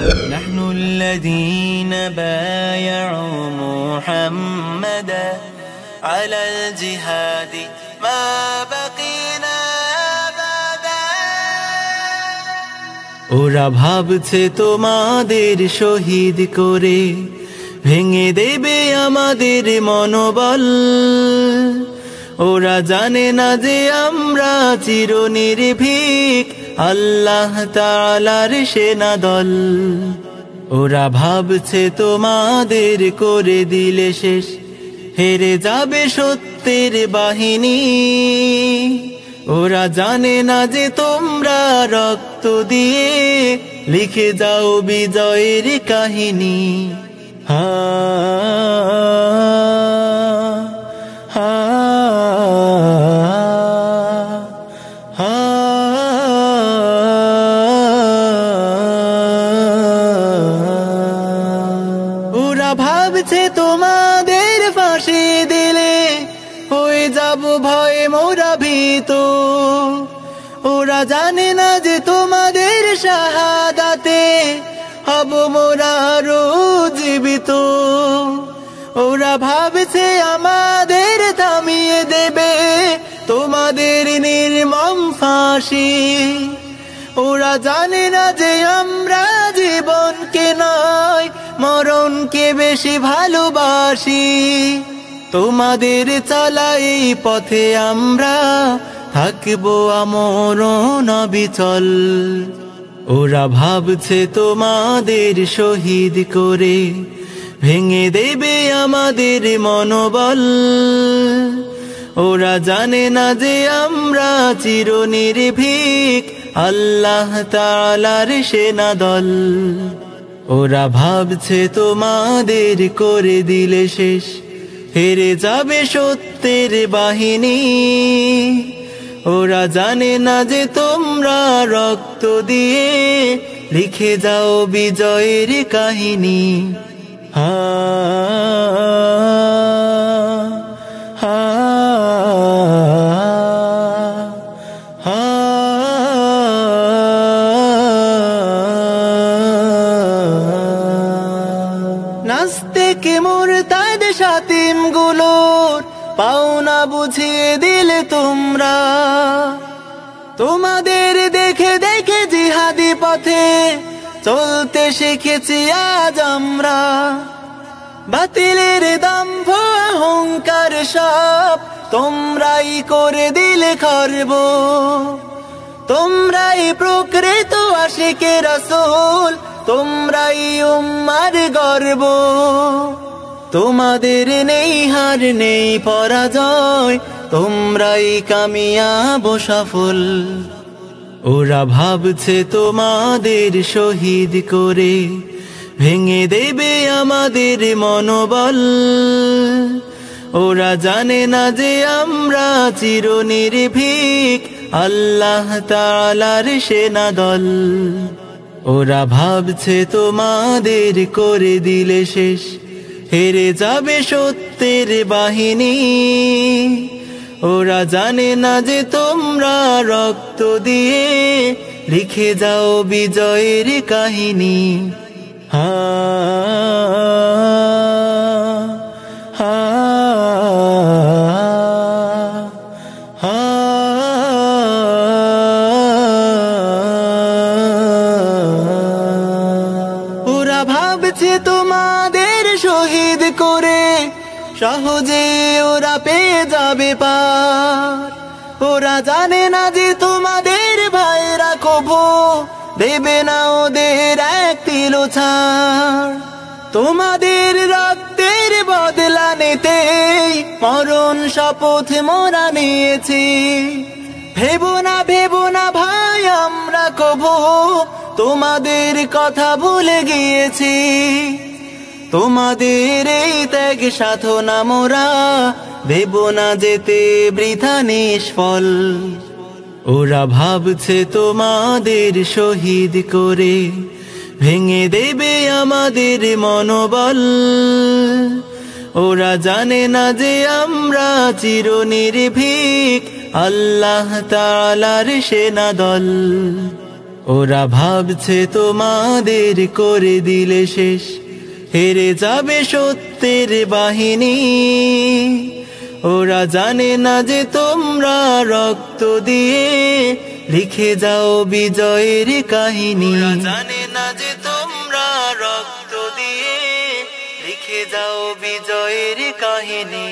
نحن الذين بايعوا محمدا على الجهاد ما بقينا أبدا ওরা ভাবছে তোমাদের শহীদ করে ভেঙে দেবে আমাদের মনোবল ওরা জানে না যে আমরা চিরনির্ভীক আল্লাহ তাআলার সেনাদল ওরা ভাবছে তোমাদের করে দিলে শেষ হেরে যাবে সত্যের বাহিনী ওরা জানে না যে তোমরা রক্ত দিয়ে লিখে যাও বিজয়ের কাহিনী হা হা ওরা ভাবছে তোমাদের ফাঁসি দিলে হয়ে যাব ভয়ে মোরা ভীত ওরা জানে না যে তোমাদের শাহাদাতে হব মোরা আরো জীবিত ওরা ভাবছে আমাদের থামিয়ে দেবে তোমাদের নির্মম ফাঁসি ওরা জানে না যে আমরা জীবনকে নয় মরণকে বেশি ভালোবাসি তোমাদের চলা এই পথে আমরা থাকবো আমরণ অবিচল ওরা ভাবছে তোমাদের শহীদ করে ভেঙে দেবে আমাদের মনোবল ওরা জানে না যে আমরা চিরনির্ভীক আল্লাহ তাআলার সেনাদল ওরা ভাবছে তোমাদের করে দিলে শেষ হেরে যাবে সত্যের বাহিনী ওরা জানে না যে তোমরা রক্ত দিয়ে লিখে যাও বিজয়ের কাহিনী হা হা হা নাস্তিক মুরতাদ শাতিম গুলোর পাওনা বুঝিয়ে দিলে তোমরা তোমাদের দেখে দেখে জিহাদি পথে চলতে শিখেছি আজ আমরা বাতিলের দম্ভ অহংকার সব তোমরাই করে দিলে খর্ব তোমরাই প্রকৃত আশিকে রাসূল তোমরাই উম্মার গর্ব তোমাদের নেই হার নেই পরাজয় তোমরাই কামিয়াব সফল ওরা ভাবছে তোমাদের শহীদ করে ভেঙে দেবে আমাদের মনোবল ওরা জানে না যে আমরা চিরনির্ভীক আল্লাহ তাআলার সেনাদল ওরা ভাবছে তোমাদের করে দিলে শেষ হেরে যাবে সত্যের বাহিনী ওরা জানে না যে তোমরা রক্ত দিয়ে লিখে যাও বিজয়ের কাহিনী হা হা হা ওরা ভাবছে তোমাদের শহীদ করে সহজে ওরা পেয়ে যাবে পার ওরা জানে না যে তোমাদের ভাইরা কভু দেবে না ওদের এক তিলো ছাড় তোমাদের রক্তের বদলা নিতেই মরণ শপথ মোরা নিয়েছি ভেবো না ভাই আমরা কভু তোমাদের কথা ভুলে গিয়েছি তোমাদের এই ত্যাগ সাধনা মোরা ভেবো না যেতে বৃথা নিষ্ফল ওরা ভাবছে তোমাদের শহীদ করে ভেঙে দেবে আমাদের মনোবল ওরা জানে না যে আমরা চিরনির্ভীক আল্লাহ তাআলার সেনাদল ওরা ভাবছে তোমাদের করে দিলে শেষ, হেরে যাবে সত্যের বাহিনী। ওরা জানে না যে তোমরা রক্ত দিয়ে লিখে যাও বিজয়ের কাহিনী। ওরা জানে না যে তোমরা রক্ত দিয়ে লিখে যাও বিজয়ের কাহিনী।